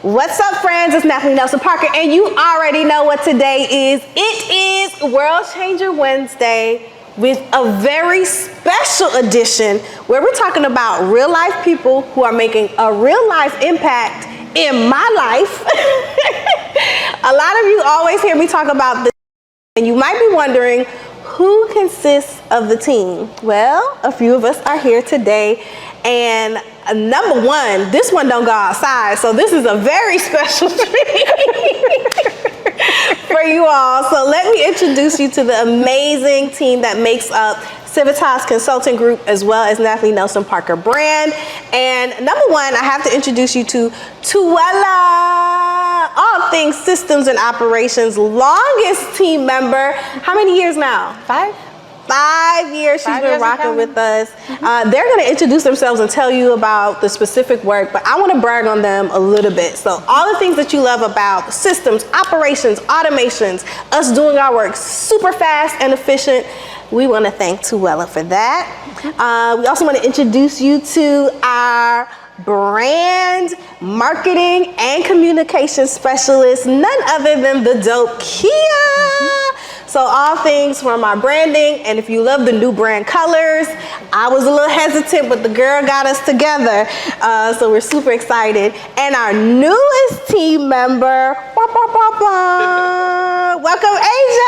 What's up, friends? It's Natalie Nelson Parker, and you already know what today is. It is World Changer Wednesday with a very special edition where we're talking about real life people who are making a real life impact in my life. A lot of you always hear me talk about this, and you might be wondering who consists of the team. Well, a few of us are here today, and number one, this one don't go outside, so this is a very special treat for you all. So let me introduce you to the amazing team that makes up Civitas Consulting Group, as well as Natalie Nelson Parker brand. And number one, I have to introduce you to Tuella, all things systems and operations, longest team member. How many years now? 5 years she's been rocking with us. They're going to introduce themselves and tell you about the specific work, but I want to brag on them a little bit. So all the things that you love about systems, operations, automations, us doing our work super fast and efficient, we want to thank Tuella for that. We also want to introduce you to our brand marketing and communication specialist, none other than the dope Kia. So all things from our branding, and if you love the new brand colors, I was a little hesitant, but the girl got us together. So we're super excited. And our newest team member, welcome AJ.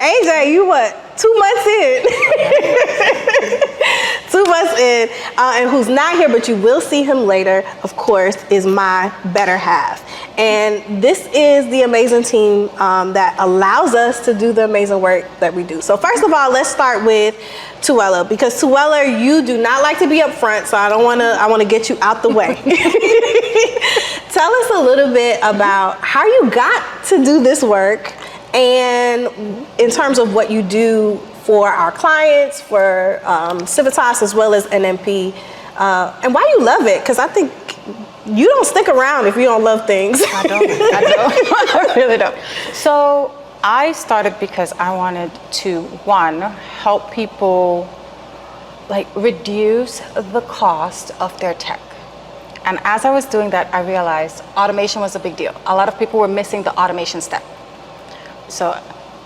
AJ, you what? 2 months in. 2 months in, and who's not here, but you will see him later, of course, is my better half. And this is the amazing team that allows us to do the amazing work that we do. So first of all, let's start with Tuella, because Tuella, you do not like to be up front, so I want to get you out the way. Tell us a little bit about how you got to do this work, and in terms of what you do for our clients, for Civitas as well as NMP, and why you love it, because I think you don't stick around if you don't love things. I don't. I really don't. So I started because I wanted to, one, help people reduce the cost of their tech. And as I was doing that, I realized automation was a big deal. A lot of people were missing the automation step. So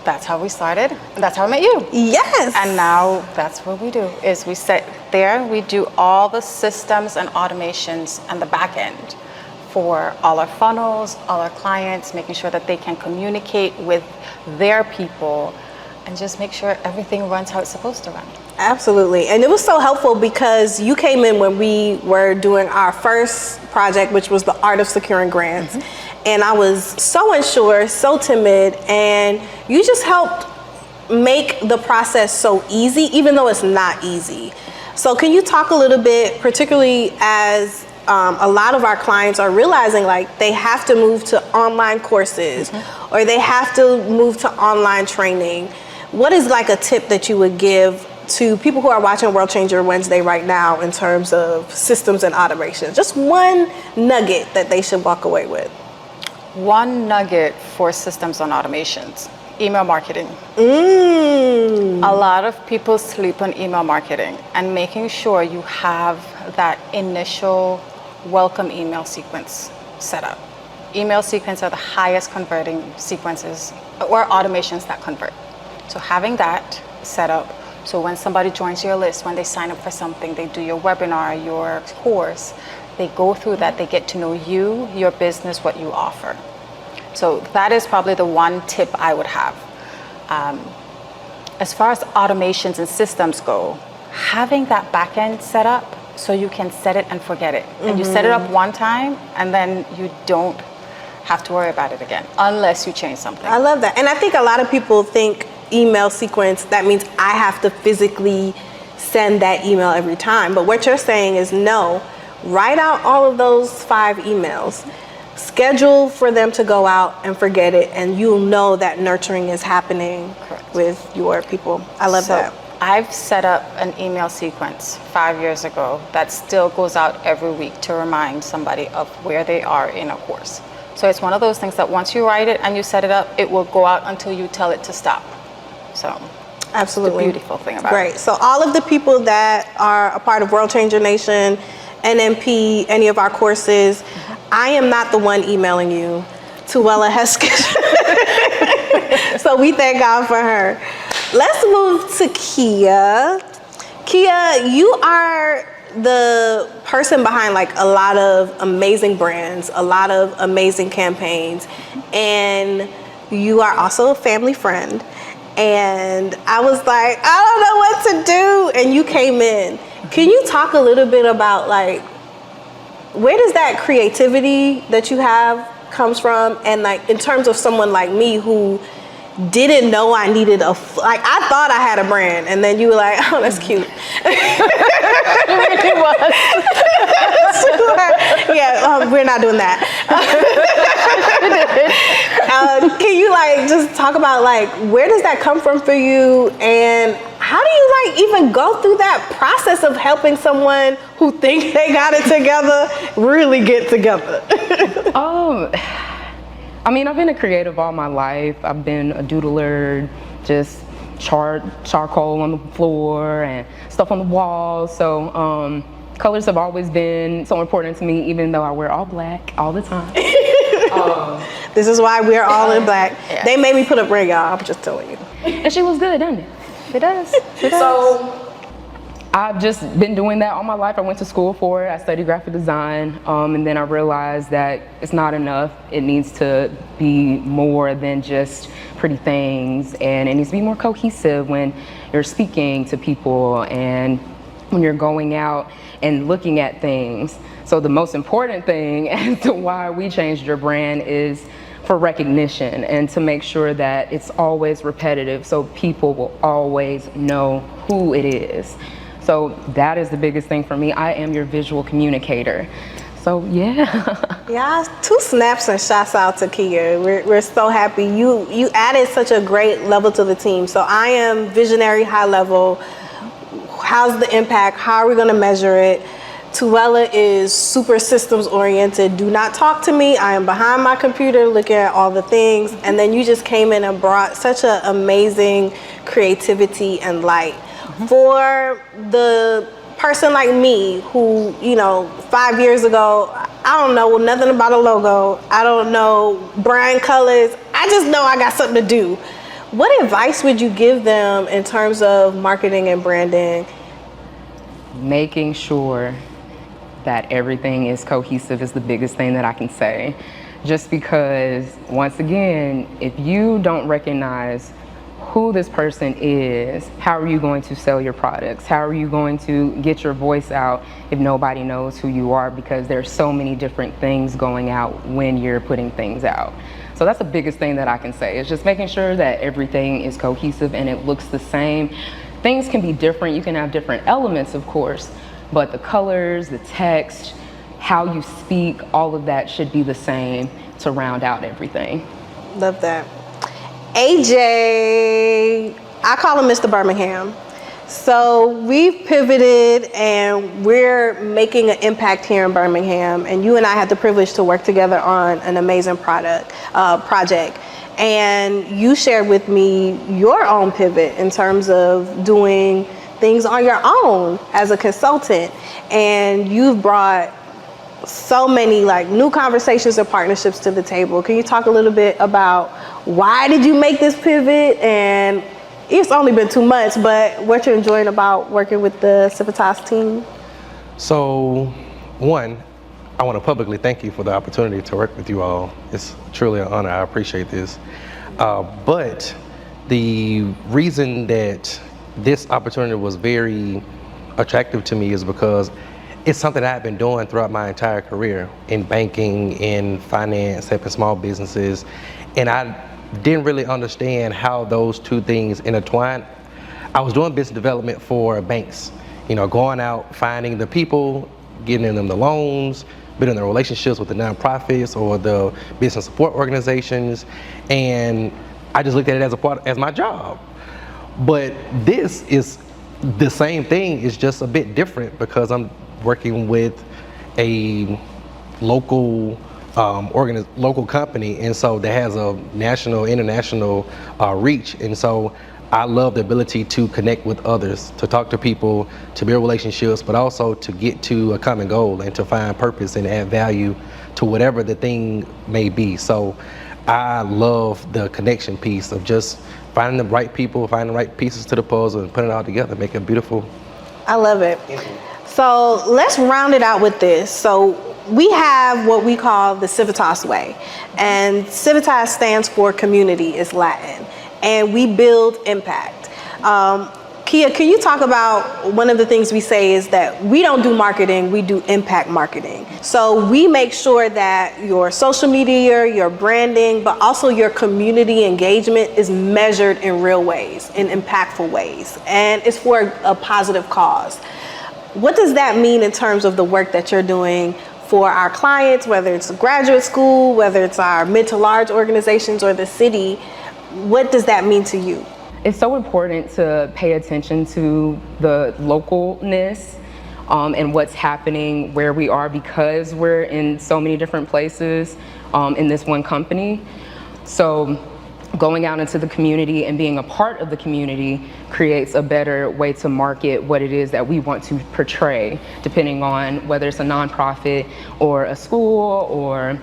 that's how we started, and that's how I met you. Yes. And now that's what we do, is we sit there, we do all the systems and automations and the back end for all our funnels, all our clients, making sure that they can communicate with their people and just make sure everything runs how it's supposed to run. Absolutely. And it was so helpful because you came in when we were doing our first project, which was the art of securing grants. Mm-hmm. And I was so unsure, so timid, and you just helped make the process so easy, even though it's not easy. So can you talk a little bit, particularly as a lot of our clients are realizing they have to move to online courses, mm-hmm. or they have to move to online training. What is a tip that you would give to people who are watching World Changer Wednesday right now in terms of systems and automation? Just one nugget that they should walk away with. One nugget for systems and automations: email marketing. A lot of people sleep on email marketing, and making sure you have that initial welcome email sequence set up. Email sequences are the highest converting sequences or automations that convert. So having that set up, so when somebody joins your list, when they sign up for something, they do your webinar, your course, they go through that, they get to know you, your business, what you offer. So that is probably the one tip I would have. As far as automations and systems go, having that back end set up so you can set it and forget it. Mm-hmm. And you set it up one time, and then you don't have to worry about it again, unless you change something. I love that. And I think a lot of people think email sequence, that means I have to physically send that email every time. But what you're saying is no, write out all of those 5 emails, schedule for them to go out and forget it, and you'll know that nurturing is happening. Correct. With your people. I love that. I've set up an email sequence 5 years ago that still goes out every week to remind somebody of where they are in a course. So it's one of those things that once you write it and you set it up, it will go out until you tell it to stop. So absolutely, the beautiful thing about it. Great. So all of the people that are a part of World Changer Nation, NMP, any of our courses, I am not the one emailing you. Tuella has scheduled. So we thank God for her. Let's move to Kia. Kia, you are the person behind like a lot of amazing brands, a lot of amazing campaigns, and you are also a family friend. And I was like, I don't know what to do. And you came in. Can you talk a little bit about like, where does that creativity that you have comes from? And like, in terms of someone like me who didn't know I needed I thought I had a brand, and then you were like, oh, that's cute. It was. Yeah, we're not doing that. Can you like just talk about like, where does that come from for you, and how do you like even go through that process of helping someone who thinks they got it together really get together? I mean, I've been a creative all my life. I've been a doodler, just charcoal on the floor and stuff on the walls. So colors have always been so important to me, even though I wear all black all the time. This is why we're all in black. Yeah. They made me put up red, y'all. I'm just telling you. And she was good, doesn't it? It does. It does. So I've just been doing that all my life. I went to school for it. I studied graphic design, and then I realized that it's not enough. It needs to be more than just pretty things, and it needs to be more cohesive when you're speaking to people and when you're going out and looking at things. So the most important thing as to why we changed your brand is for recognition and to make sure that it's always repetitive so people will always know who it is. So that is the biggest thing for me. I am your visual communicator. So yeah. Yeah, 2 snaps and shouts out to Kia. We're so happy. You added such a great level to the team. So I am visionary, high level. How's the impact? How are we gonna measure it? Tuella is super systems oriented. Do not talk to me. I am behind my computer looking at all the things. And then you just came in and brought such an amazing creativity and light. For the person like me who, 5 years ago, I don't know nothing about a logo. I don't know brand colors. I just know I got something to do. What advice would you give them in terms of marketing and branding? Making sure that everything is cohesive is the biggest thing that I can say. Just because, once again, if you don't recognize who this person is, how are you going to sell your products? How are you going to get your voice out if nobody knows who you are? Because there's so many different things going out when you're putting things out. So that's the biggest thing that I can say, is just making sure that everything is cohesive and it looks the same. Things can be different. You can have different elements, of course, but the colors, the text, how you speak, all of that should be the same to round out everything. Love that. AJ, I call him Mr. Birmingham. So we've pivoted and we're making an impact here in Birmingham, and you and I had the privilege to work together on an amazing project. And you shared with me your own pivot in terms of doing things on your own as a consultant, and you've brought so many like new conversations and partnerships to the table. Can you talk a little bit about why did you make this pivot? And it's only been 2 months, but what you're enjoying about working with the Civitas team? So, one, I want to publicly thank you for the opportunity to work with you all. It's truly an honor. I appreciate this. But the reason that this opportunity was very attractive to me is because it's something I've been doing throughout my entire career in banking, in finance, helping small businesses, and I didn't really understand how those two things intertwine. I was doing business development for banks, going out, finding the people, getting them the loans, building the relationships with the nonprofits or the business support organizations, and I just looked at it as my job. But this is the same thing, it's just a bit different because I'm working with a local local company, and so that has a national, international reach. And so I love the ability to connect with others, to talk to people, to build relationships, but also to get to a common goal and to find purpose and add value to whatever the thing may be. So I love the connection piece of just finding the right people, finding the right pieces to the puzzle and putting it all together, make it beautiful. I love it. So let's round it out with this. So we have what we call the Civitas way, and Civitas stands for community, is Latin, and we build impact. Kia, can you talk about one of the things we say is that we don't do marketing, we do impact marketing. So we make sure that your social media, your branding, but also your community engagement is measured in real ways, in impactful ways, and it's for a positive cause. What does that mean in terms of the work that you're doing for our clients, whether it's a graduate school, whether it's our mid to large organizations or the city? What does that mean to you? It's so important to pay attention to the localness and what's happening where we are, because we're in so many different places in this one company. So going out into the community and being a part of the community creates a better way to market what it is that we want to portray, depending on whether it's a nonprofit or a school or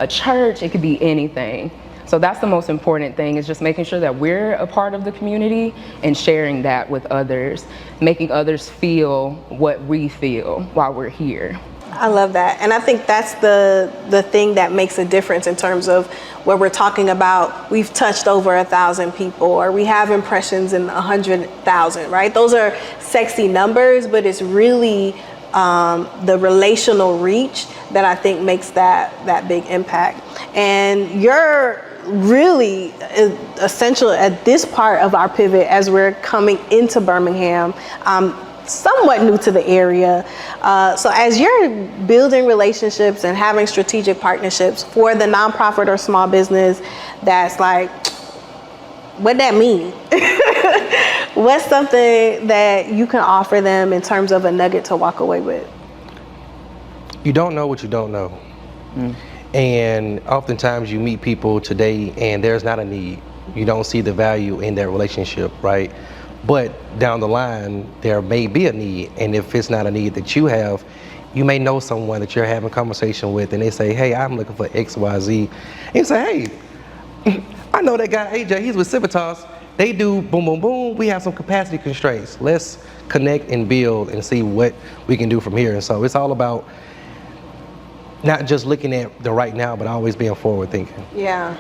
a church. It could be anything. So that's the most important thing, is just making sure that we're a part of the community and sharing that with others, making others feel what we feel while we're here. I love that. And I think that's the thing that makes a difference in terms of where we're talking about we've touched over 1,000 people, or we have impressions in 100,000, right? Those are sexy numbers, but it's really the relational reach that I think makes that big impact. And you're really essential at this part of our pivot as we're coming into Birmingham. Somewhat new to the area. So as you're building relationships and having strategic partnerships for the nonprofit or small business that's like, what'd that mean? What's something that you can offer them in terms of a nugget to walk away with? You don't know what you don't know. And oftentimes you meet people today and there's not a need. You don't see the value in that relationship, right? But down the line, there may be a need, and if it's not a need that you have, you may know someone that you're having a conversation with, and they say, hey, I'm looking for X, Y, Z. And you say, hey, I know that guy, AJ, he's with Civitas. They do boom, boom, boom. We have some capacity constraints. Let's connect and build and see what we can do from here. And so it's all about not just looking at the right now, but always being forward thinking. Yeah,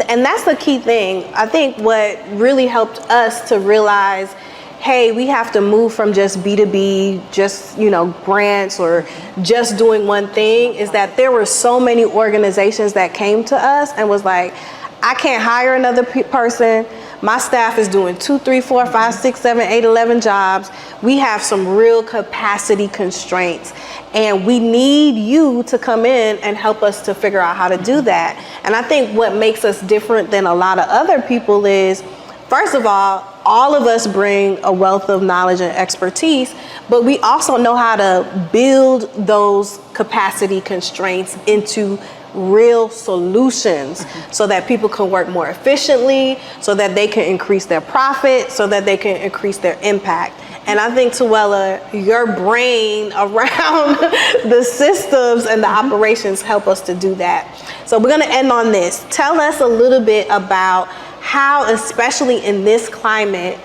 and that's the key thing. I think what really helped us to realize, hey, we have to move from just B2B, just, grants or just doing one thing, is that there were so many organizations that came to us and was like, I can't hire another person. My staff is doing 2, 3, 4, 5, 6, 7, 8, 11 jobs. We have some real capacity constraints, and we need you to come in and help us to figure out how to do that. And I think what makes us different than a lot of other people is, first of all of us bring a wealth of knowledge and expertise, but we also know how to build those capacity constraints into real solutions so that people can work more efficiently, so that they can increase their profit, so that they can increase their impact. And I think, Tuella, your brain around the systems and the operations help us to do that. So we're going to end on this. Tell us a little bit about how, especially in this climate,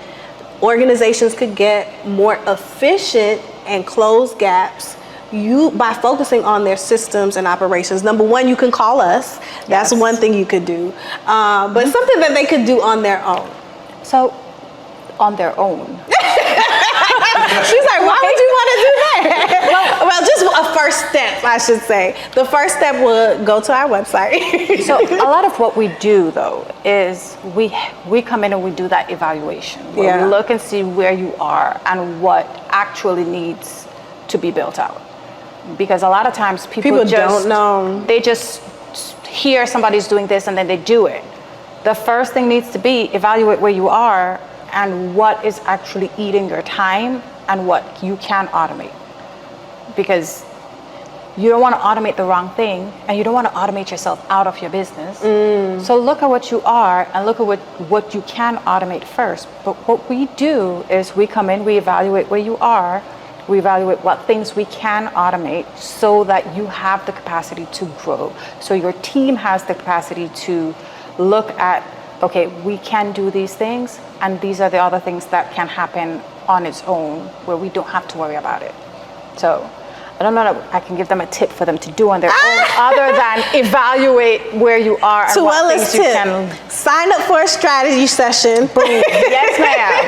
organizations could get more efficient and close gaps by focusing on their systems and operations. Number one, you can call us. That's one thing you could do. But something that they could do on their own. So, on their own. She's like, why would you want to do that? Well, just a first step, I should say. The first step would go to our website. So a lot of what we do, though, is we come in and we do that evaluation. Where we look and see where you are and what actually needs to be built out. Because a lot of times people just don't know. They just hear somebody's doing this and then they do it. The first thing needs to be evaluate where you are and what is actually eating your time and what you can automate. Because you don't want to automate the wrong thing, and you don't want to automate yourself out of your business. So look at what you are and look at what you can automate first. But what we do is we come in, we evaluate where you are, we evaluate what things we can automate so that you have the capacity to grow. So your team has the capacity to look at, okay, we can do these things, and these are the other things that can happen on its own where we don't have to worry about it. So I don't know that I can give them a tip for them to do on their own other than evaluate where you are and what things you can. Sign up for a strategy session. Boom. Yes, ma'am.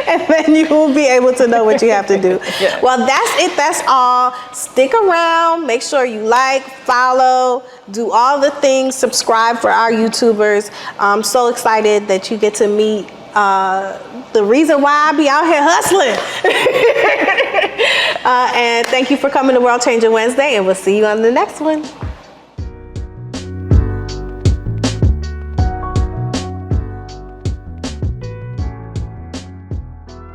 And then you will be able to know what you have to do. Yeah. Well, that's it. That's all. Stick around. Make sure you like, follow, do all the things, subscribe for our YouTubers. I'm so excited that you get to meet the reason why I be out here hustling. And thank you for coming to World Changing Wednesday, and we'll see you on the next one.